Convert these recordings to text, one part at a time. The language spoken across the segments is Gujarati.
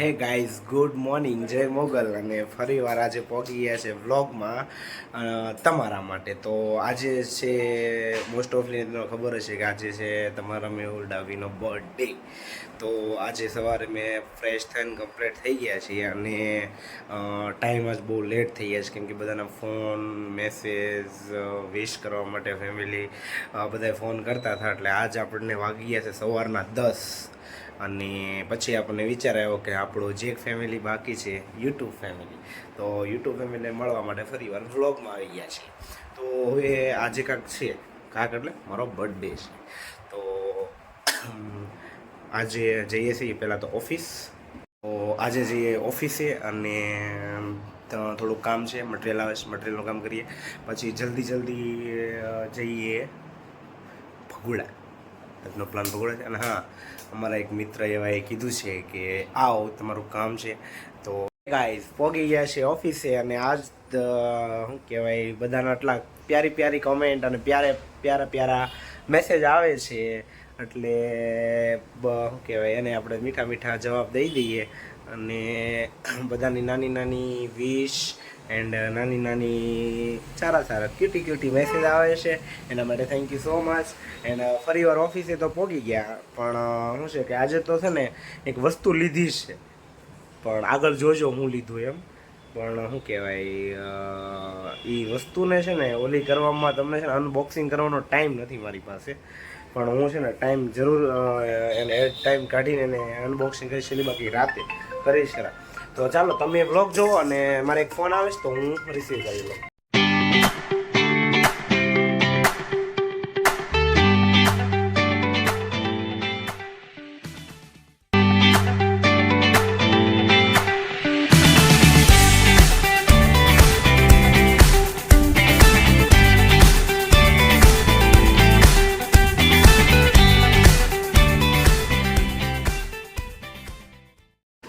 હે ગાઈઝ, ગુડ મોર્નિંગ, જય મોગલ. અને ફરીવાર આજે પહોંચી ગયા છે વ્લોગમાં તમારા માટે. તો આજે છે મોસ્ટ ઓફલી તમને ખબર હશે કે આજે છે તમારા મેહુલ ડાવીનો બર્થડે. તો આજે સવારે મેં ફ્રેશ થઈને કમ્પ્લીટ થઈ ગયા છીએ અને ટાઈમ જ બહુ લેટ થઈ ગયા છે કેમ કે બધાના ફોન મેસેજ વિશ કરવા માટે ફેમિલી બધાએ ફોન કરતા હતા. એટલે આજ આપણને વાગી ગયા છે સવારના 10 અને પછી આપણને વિચાર આવ્યો કે આપણું જે ફેમિલી બાકી છે યુટ્યુબ ફેમિલી, તો યુટ્યુબ ફેમિલીને મળવા માટે ફરીવાર વ્લોગમાં આવી ગયા છે. તો હવે આજે કાંક છે, કાંક એટલે મારો બર્થડે છે. તો આજે જઈએ છીએ પહેલાં તો ઓફિસ. તો આજે જઈએ ઓફિસે અને થોડુંક કામ છે, મટીરિયલ આવે છે, મટીરિયલનું કામ કરીએ. પછી જલ્દી જઈએ ભગુડા. આજનો પ્લાન ભગોળે છે. અને હા, અમારા એક મિત્ર એવા એ કીધું છે કે આવો તમારું કામ છે. તો ગાઈઝ પહોંચી ગયા છે ઓફિસે અને આજ શું કહેવાય, બધાના આટલા પ્યારી કોમેન્ટ અને પ્યારા મેસેજ આવે છે. એટલે શું કહેવાય, એને આપણે મીઠા જવાબ દઈ દઈએ અને બધાની નાની વિશ એન્ડ નાની સારા ક્યુટી મેસેજ આવે છે. એના માટે thank you so much. And ફરીવાર ઓફિસે તો પહોંચી ગયા, પણ શું છે કે આજે તો છે ને એક વસ્તુ લીધી છે, પણ આગળ જોજો હું લીધું એમ. પણ શું કહેવાય, એ વસ્તુને છે ને ઓલી કરવામાં તમને છે ને અનબોક્સિંગ કરવાનો ટાઈમ નથી મારી પાસે, પણ હું છે ને ટાઈમ જરૂર એને ટાઈમ કાઢીને એને અનબોક્સિંગ કરીશ, બાકી રાતે કરીશ. તો ચાલો તમે બ્લોગ જુઓ અને મારે એક ફોન આવે છે તો હું રિસીવ કરી લઉં.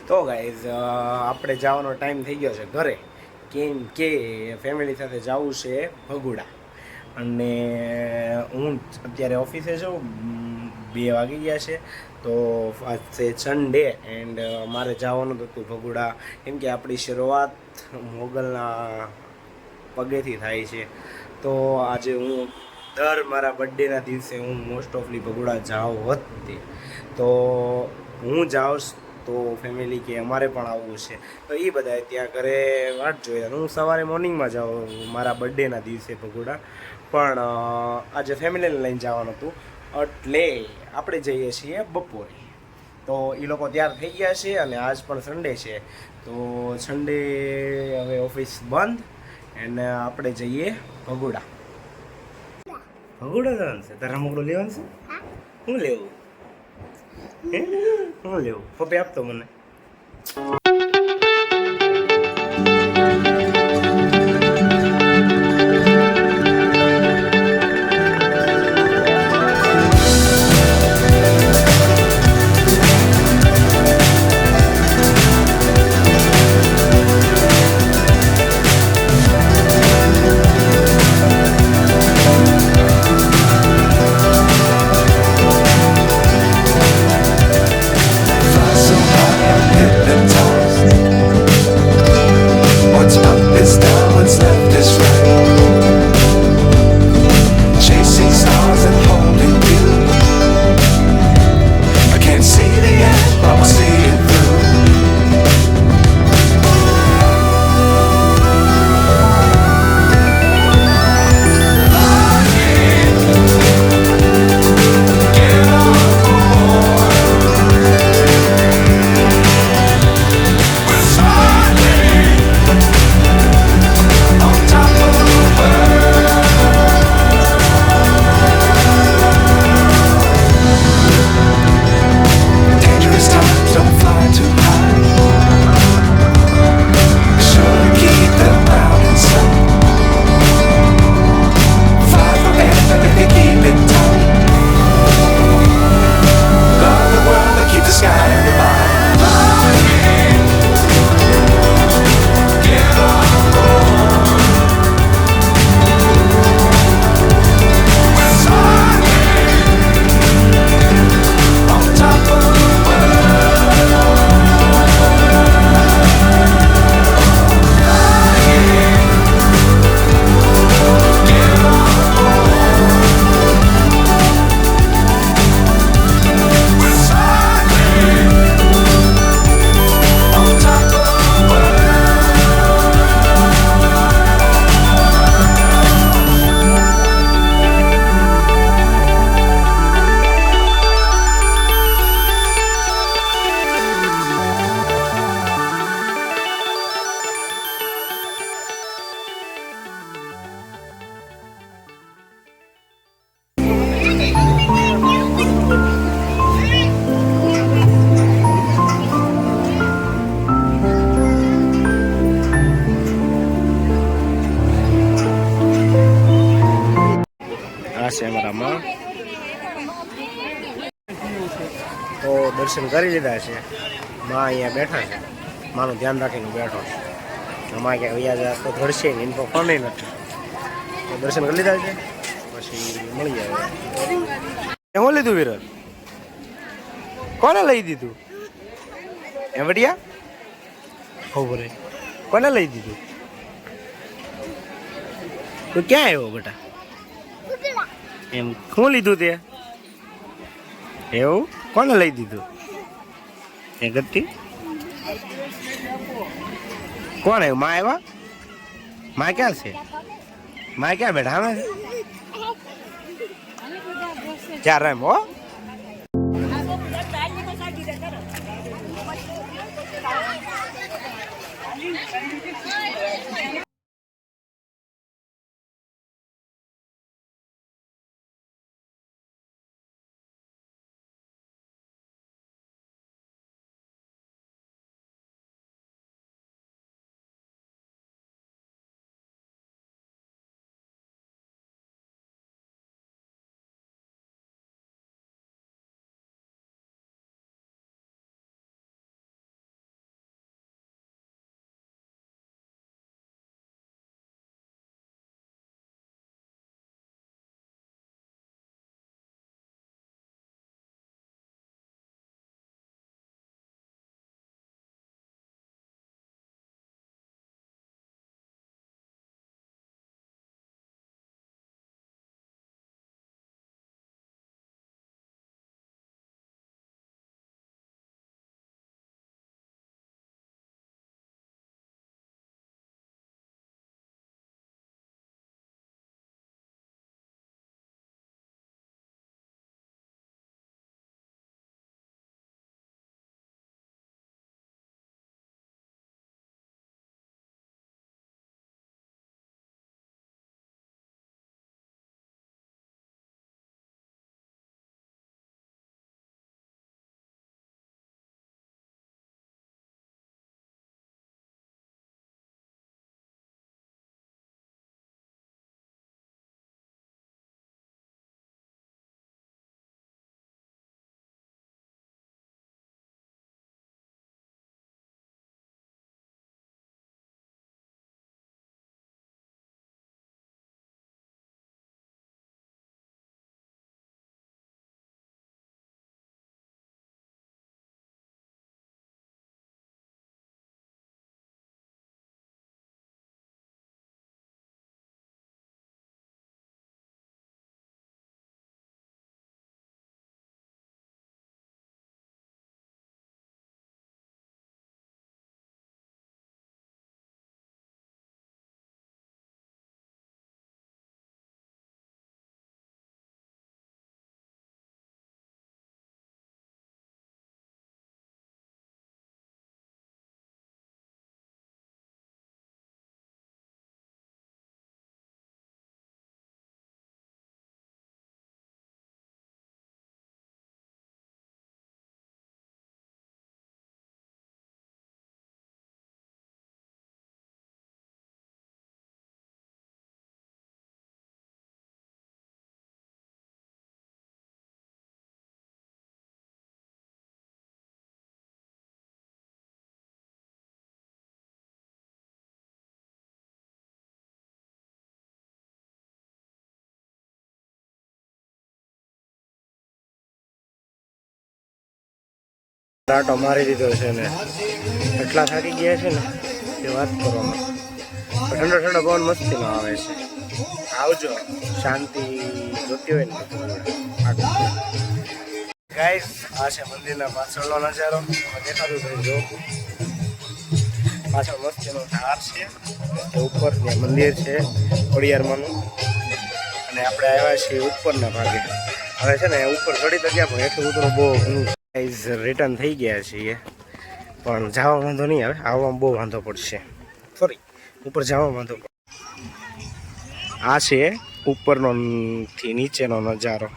તો ગાઈઝ આપણે જવાનો ટાઈમ થઈ ગયો છે ઘરે, કેમ કે ફેમિલી સાથે જવું છે ભગુડા. અને હું અત્યારે ઓફિસે છું, 2 વાગી ગયા છે. તો આજ છે સન્ડે એન્ડ મારે જવાનું હતું ભગુડા, કેમ કે આપણી શરૂઆત મોગલના પગેથી થાય છે. તો આજે હું મારા બર્થડેના દિવસે હું મોસ્ટ ઓફલી ભગુડા જાઉં હતી. તો હું જાઉં તો ફેમિલી કે અમારે પણ આવવું છે, તો એ બધાએ ત્યાં ઘરે વાટ જોઈ. હું સવારે મોર્નિંગમાં જાઉં મારા બર્થડેના દિવસે ભગુડા, પણ આજે ફેમિલીને લઈને જવાનું હતું એટલે આપણે જઈએ છીએ બપોરે. તો એ લોકો તૈયાર થઈ ગયા છે અને આજ પણ સન્ડે છે, તો સન્ડે હવે ઓફિસ બંધ અને આપણે જઈએ ભગુડા જવાનું છે. તારા મોકળું લેવાનું છે? શું લેવું? શું લેવું? પપ્પી આપતો મને. Hypnotized કેમેરામાં. તો દર્શન કરી લીધા છે. માં અહીંયા બેઠા છે. માનું ધ્યાન રાખીને બેઠો છે. આમાં ક્યાંક વૈયા જાય તો ધડશે ને ઇન્ફો પણ નથી. તો દર્શન કરી લીધા છે. પછી મળી જાય. શું લીધું વિરલ? કોને લઈ દીધું? એવડિયા ખબર કોને લઈ દીધું? તો ક્યાં આવ્યો બેટા? એમ શું લીધું તે? એવું કોને લઈ દીધું? એ ગતિ કોણ આવ્યું? માં આવ્યા? માં ક્યાં છે? માં ક્યાં બેઠા? અમે ચાર એમ હો. રાટો મારી દીધો છે ને એટલા થાકી ગયા છે ને તે વાત કરવામાં. ઠંડો ઠંડો પવન મસ્તીનો આવે છે. આવજો, શાંતિ જોતી હોય ને ગાઈસ. આ છે મંદિરના પાછળનો નજારો. દેખાતું થઈ જો પાછળ મસ્તીનો ધાર છે. ઉપર મંદિર છે ખોડિયારમાંનું. અને આપણે આવ્યા છીએ ઉપરના ભાગે. હવે છે ને ઉપર ચડી તો ગયા પણ એટલું ઉતરું બહુ ગાઈસ રિટર્ન થઈ ગયા છીએ. પણ જવા વાંધો નહીં આવે, આવવામાં બહુ વાંધો પડશે. સોરી, ઉપર જવા વાંધો. આ છે ઉપરનો થી નીચેનો નજારો.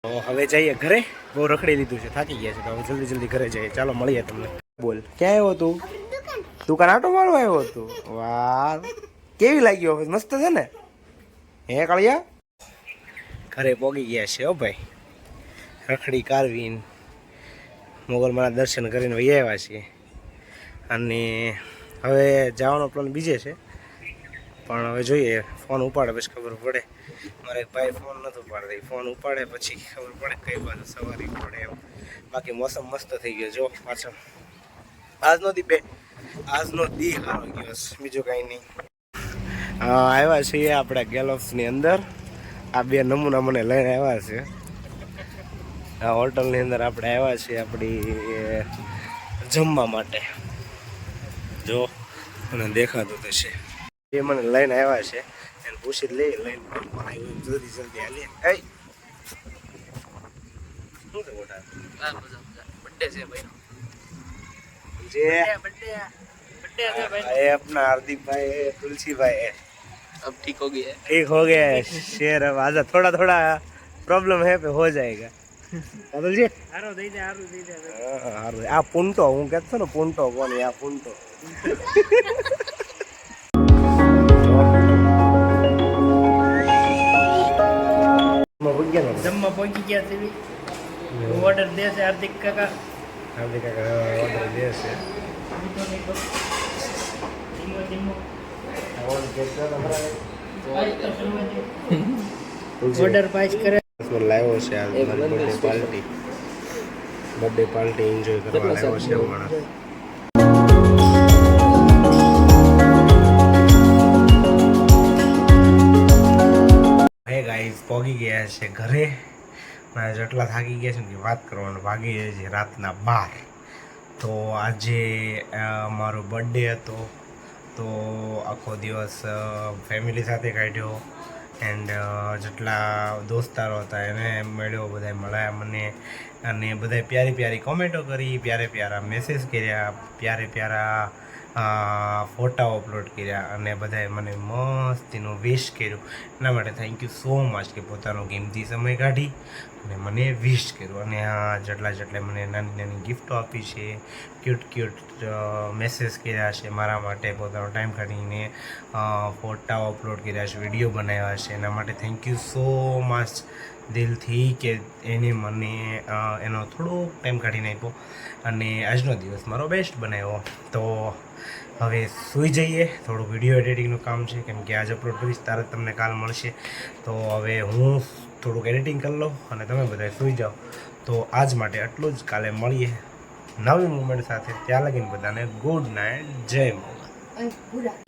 તો હવે જઈએ ઘરે. બહુ રખડી લીધું છે, થાકી ગયા છે, તો હવે જલ્દી જલ્દી ઘરે જઈએ. ચાલો મળીએ તમને. બોલ, ક્યાં આવ્યો તું? દુકાન આટો મારવા આવ્યો તું? વાહ, કેવી લાગી ઓફિસ? મસ્ત છે ને? હે કાળિયા? ઘરે પોગી ગયા છે હો ભાઈ. રખડી કારવીને મોગલમાના દર્શન કરીને વહી આવ્યા છીએ. અને હવે જવાનો પ્લાન બીજે છે, પણ હવે જોઈએ. ફોન ઉપાડે પછી ખબર પડે. મારે એક ભાઈ ફોન નથી ઉપાડતા, ફોન ઉપાડે પછી ખબર પડે કઈ બાજુ સવારી પડે એમ. બાકી મોસમ મસ્ત થઈ ગયો જો પાછળ. આજનો દી સારો ગયો છે, બીજું કાંઈ નહીં. આવ્યા છીએ આપણે ગેલોફ્સની અંદર. આ બે નમૂના મને લઈને આવ્યા છે. આ હોટલની અંદર આપણે આવ્યા છીએ આપણી જમવા માટે. જો મને દેખાતું તો છે. એ મને લઈને આવ્યા છે, એને પૂછી લઈને જલ્દી જલ્દી હાલીએ. શું છે મોટા? બર્થડે છે ભાઈ. अपना हार्दिक भाई है, तुलसी भाई है. अब ठीक हो गया है शेर. अब आजा, थोड़ा थोड़ा प्रॉब्लम है पे हो जाएगा. तुलसी हारो आ punto હું કહેતો ને punto કોણ? આ punto જમવા પહોંચી ગયા છે. ઓર્ડર દે છે હાર્દિક કાકા. ઓર્ડર દે છે. ઓર્ડર પાસ કરે. લાવ્યો છે આ બર્થડે પાર્ટી એન્જોય કરવા લાવ્યો છે હમણાં. હે ગાઈઝ, પહોંચી ગયા છે ઘરે. જેટલા થાકી ગયા છે ને કે વાત કરવાનું. વાગી ગયા છે રાતના 12. તો આજે મારો બર્થડે હતો, તો આખો દિવસ ફેમિલી સાથે કાઢ્યો. એન્ડ જેટલા દોસ્તારો હતા એને મળ્યો, બધા મળ્યા મને. અને બધાએ પ્યારી પ્યારી કોમેન્ટો કરી, પ્યારા મેસેજ કર્યા, પ્યારા ફોટા અપલોડ કર્યા. અને બધાએ મને મસ્તીનું વિશ કર્યું. એના માટે થેન્ક યુ સો મચ કે પોતાનો કિંમતી સમય કાઢી અને મને વિશ કર્યું. અને આ જેટલા મને નાની નાની ગિફ્ટો આપી છે, ક્યુટ મેસેજ કર્યા છે મારા માટે, પોતાનો ટાઈમ કાઢીને ફોટાઓ અપલોડ કર્યા છે, વિડીયો બનાવ્યા છે. એના માટે થેન્ક યુ સો મચ દિલથી કે એને મને એનો થોડોક ટાઈમ કાઢીને આપ્યો અને આજનો દિવસ મારો બેસ્ટ બનાવ્યો. તો હવે સૂઈ જઈએ. થોડું વિડીયો એડિટિંગનું કામ છે, કેમ કે આજ અપલોડ કરીશ ત્યારે તમને કાલ મળશે. તો હવે હું થોડુંક એડિટિંગ કરી લઉં અને તમે બધા સૂઈ જાઓ. તો આજ માટે આટલું જ. કાલે મળીએ નવી મુમેન્ટ સાથે. ત્યાં લગીને બધાને ગુડ નાઇટ, જય મોગલ.